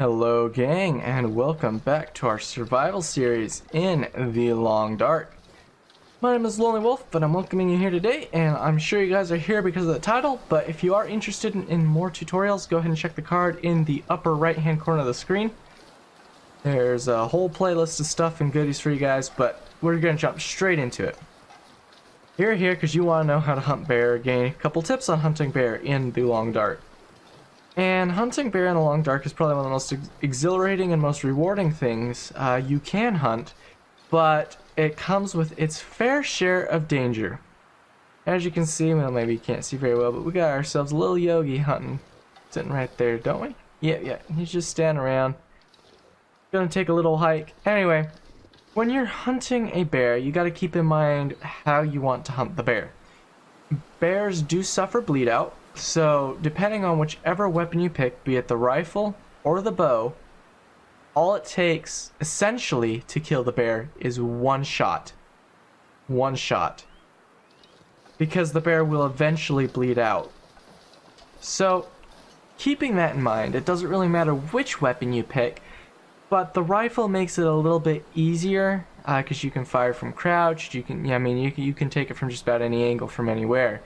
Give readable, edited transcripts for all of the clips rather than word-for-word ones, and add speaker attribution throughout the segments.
Speaker 1: Hello gang, and welcome back to our survival series in the Long Dark. My name is Lonelywolf, but I'm welcoming you here today, and I'm sure you guys are here because of the title, but if you are interested in more tutorials, go ahead and check the card in the upper right hand corner of the screen. There's a whole playlist of stuff and goodies for you guys, but we're going to jump straight into it. You're here because you want to know how to hunt bear, gain a couple tips on hunting bear in the Long Dark. And hunting bear in the Long Dark is probably one of the most exhilarating and most rewarding things you can hunt, but it comes with its fair share of danger. As you can see, well, maybe you can't see very well, but we got ourselves a little Yogi hunting, sitting right there, don't we? Yeah, he's just standing around, gonna take a little hike. Anyway, when you're hunting a bear, you gotta keep in mind how you want to hunt the bear. Bears do suffer bleed out. So, depending on whichever weapon you pick, be it the rifle or the bow, all it takes, essentially, to kill the bear is one shot. One shot. Because the bear will eventually bleed out. So, keeping that in mind, it doesn't really matter which weapon you pick, but the rifle makes it a little bit easier, because you can fire from crouched, you can take it from just about any angle from anywhere.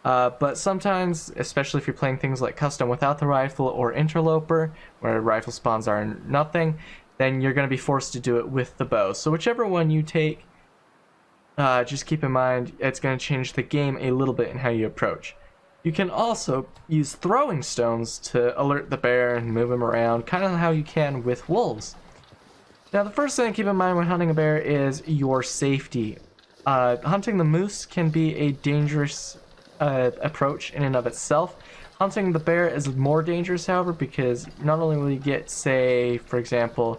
Speaker 1: But sometimes, especially if you're playing things like custom without the rifle or interloper, where rifle spawns are nothing, then you're going to be forced to do it with the bow. So whichever one you take, just keep in mind it's going to change the game a little bit in how you approach. You can also use throwing stones to alert the bear and move him around, kind of how you can with wolves. Now the first thing to keep in mind when hunting a bear is your safety. Hunting the moose can be a dangerous approach in and of itself. Hunting the bear is more dangerous, however, because not only will you get, say, for example,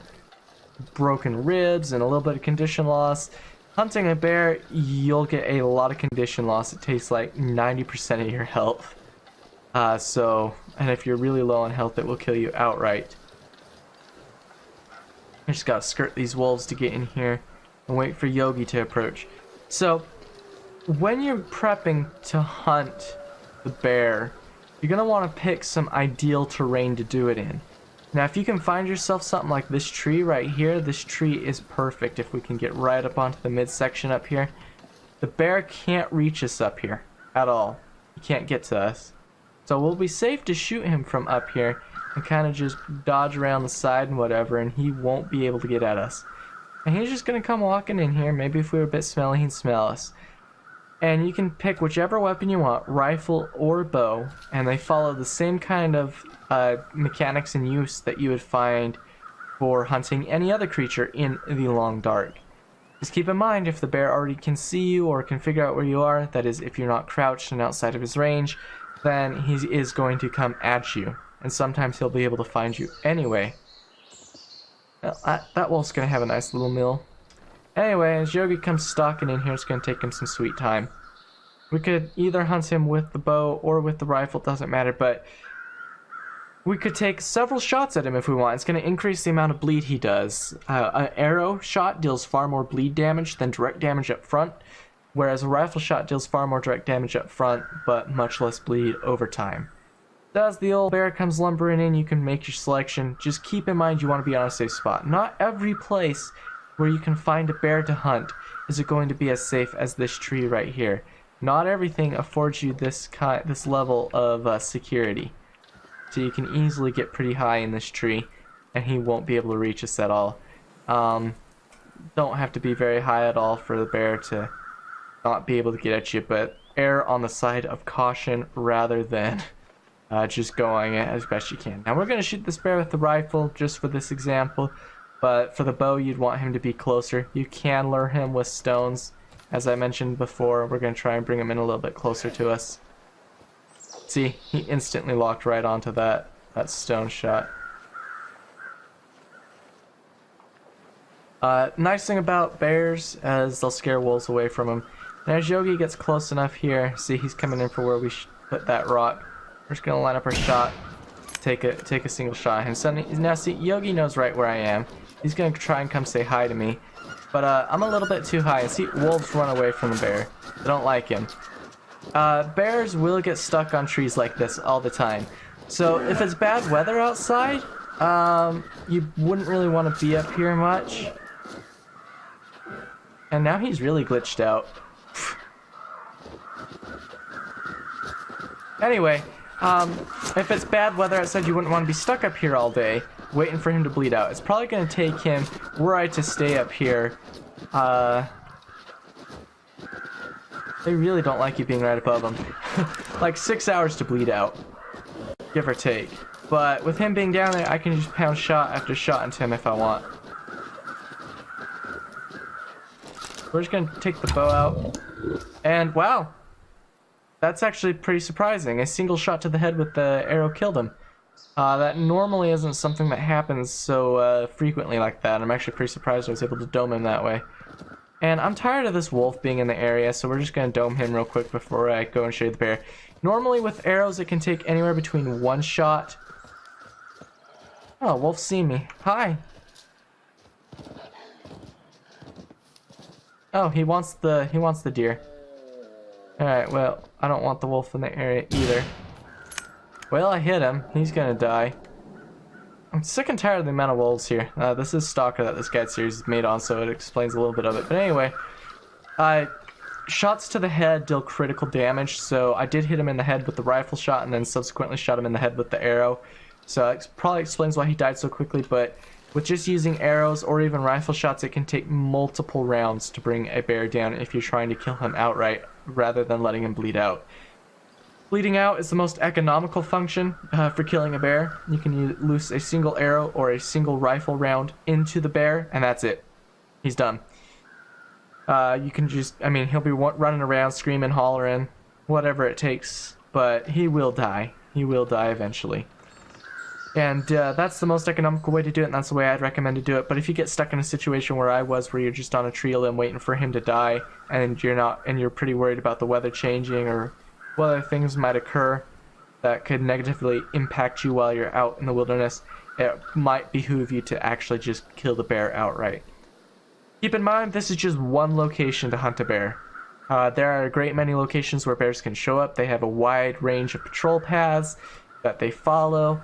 Speaker 1: broken ribs and a little bit of condition loss, hunting a bear, you'll get a lot of condition loss. It takes like 90% of your health. And if you're really low on health, it will kill you outright. I just gotta skirt these wolves to get in here and wait for Yogi to approach. So, when you're prepping to hunt the bear, you're going to want to pick some ideal terrain to do it in. Now, if you can find yourself something like this tree right here, this tree is perfect if we can get right up onto the midsection up here. The bear can't reach us up here at all. He can't get to us. So we'll be safe to shoot him from up here and kind of just dodge around the side and whatever, and he won't be able to get at us. And he's just going to come walking in here. Maybe if we were a bit smelly, he'd smell us. And you can pick whichever weapon you want, rifle or bow, and they follow the same kind of mechanics and use that you would find for hunting any other creature in the Long Dark. Just keep in mind, if the bear already can see you or can figure out where you are, that is, if you're not crouched and outside of his range, then he is going to come at you. And sometimes he'll be able to find you anyway. Well, that wolf's going to have a nice little meal. Anyway, as Yogi comes stalking in here, it's going to take him some sweet time. We could either hunt him with the bow or with the rifle, doesn't matter, but we could take several shots at him if we want. It's going to increase the amount of bleed he does. An arrow shot deals far more bleed damage than direct damage up front, whereas a rifle shot deals far more direct damage up front, but much less bleed over time. So as the old bear comes lumbering in, you can make your selection. Just keep in mind you want to be on a safe spot. Not every place where you can find a bear to hunt is it going to be as safe as this tree right here. Not everything affords you this level of security. So you can easily get pretty high in this tree and he won't be able to reach us at all. Don't have to be very high at all for the bear to not be able to get at you, but err on the side of caution rather than just going as best you can. Now we're going to shoot this bear with the rifle just for this example. But for the bow, you'd want him to be closer. You can lure him with stones. As I mentioned before, we're going to try and bring him in a little bit closer to us. See, he instantly locked right onto that stone shot. Nice thing about bears is they'll scare wolves away from him. And as Yogi gets close enough here, see he's coming in for where we put that rock. We're just going to line up our shot. Take a single shot at him. So now see, Yogi knows right where I am. He's going to try and come say hi to me. But I'm a little bit too high. And see, wolves run away from the bear. They don't like him. Bears will get stuck on trees like this all the time. So if it's bad weather outside, You wouldn't really want to be up here much. And now he's really glitched out. Anyway, if it's bad weather outside, you wouldn't want to be stuck up here all day waiting for him to bleed out. It's probably going to take him, were I to stay up here, they really don't like you being right above them. Like 6 hours to bleed out, give or take. But with him being down there, I can just pound shot after shot into him if I want. We're just going to take the bow out. And wow, that's actually pretty surprising. A single shot to the head with the arrow killed him. That normally isn't something that happens so frequently like that. I'm actually pretty surprised I was able to dome him that way. And I'm tired of this wolf being in the area, so we're just going to dome him real quick before I go and show you the bear. Normally with arrows, it can take anywhere between 1 shot. Oh, wolf's seen me. Hi. Oh, he wants the deer. Alright, well, I don't want the wolf in the area either. Well, I hit him. He's gonna die. I'm sick and tired of the amount of wolves here. This is Stalker that this guide series is made on, so it explains a little bit of it. But anyway, shots to the head deal critical damage, so I did hit him in the head with the rifle shot and then subsequently shot him in the head with the arrow. So it probably explains why he died so quickly, but with just using arrows or even rifle shots, it can take multiple rounds to bring a bear down if you're trying to kill him outright rather than letting him bleed out. Bleeding out is the most economical function for killing a bear. You can loose a single arrow or a single rifle round into the bear, and that's it. He's done. You can just, I mean, he'll be running around, screaming, hollering, whatever it takes, but he will die. He will die eventually. And that's the most economical way to do it, and that's the way I'd recommend to do it. But if you get stuck in a situation where I was, where you're just on a tree limb waiting for him to die, and you're pretty worried about the weather changing or whether things might occur that could negatively impact you while you're out in the wilderness, it might behoove you to actually just kill the bear outright. Keep in mind, this is just one location to hunt a bear. There are a great many locations where bears can show up. They have a wide range of patrol paths that they follow.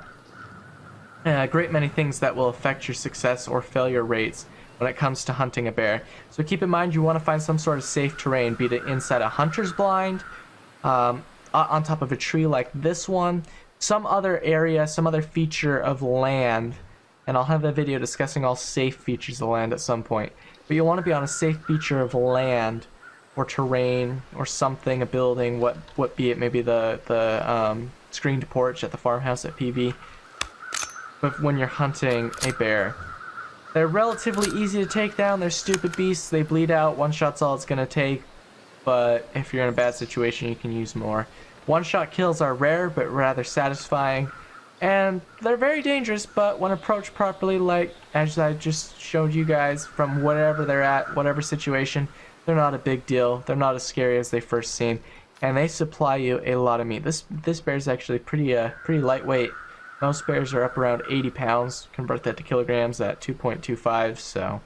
Speaker 1: A great many things that will affect your success or failure rates when it comes to hunting a bear. So keep in mind, you want to find some sort of safe terrain, be it inside a hunter's blind, on top of a tree like this one, some other area, some other feature of land, and I'll have a video discussing all safe features of land at some point. But you'll want to be on a safe feature of land or terrain or something, a building, what be it, maybe the screened porch at the farmhouse at PV. But when you're hunting a bear, they're relatively easy to take down. They're stupid beasts. They bleed out. One shot's all it's gonna take. But if you're in a bad situation, you can use more. One-shot kills are rare, but rather satisfying. And they're very dangerous, but when approached properly, like as I just showed you guys, from whatever they're at, whatever situation, they're not a big deal. They're not as scary as they first seem. And they supply you a lot of meat. This bear's actually pretty lightweight. Most bears are up around 80 pounds. Convert that to kilograms at 2.25, so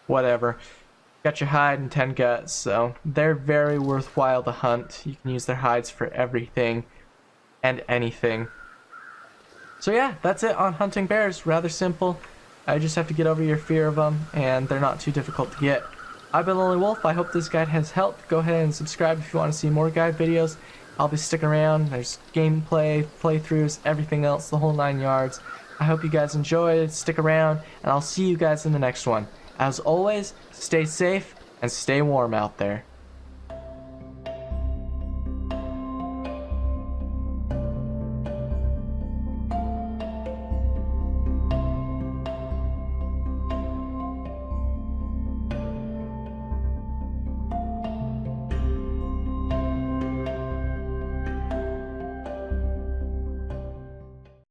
Speaker 1: whatever. Got your hide and 10 guts, so they're very worthwhile to hunt. You can use their hides for everything and anything. So yeah, that's it on hunting bears. Rather simple. I just have to get over your fear of them, and they're not too difficult to get. I've been Lonelywolf. I hope this guide has helped. Go ahead and subscribe if you want to see more guide videos. I'll be sticking around. There's gameplay, playthroughs, everything else, the whole 9 yards. I hope you guys enjoyed. Stick around, and I'll see you guys in the next one. As always, stay safe and stay warm out there.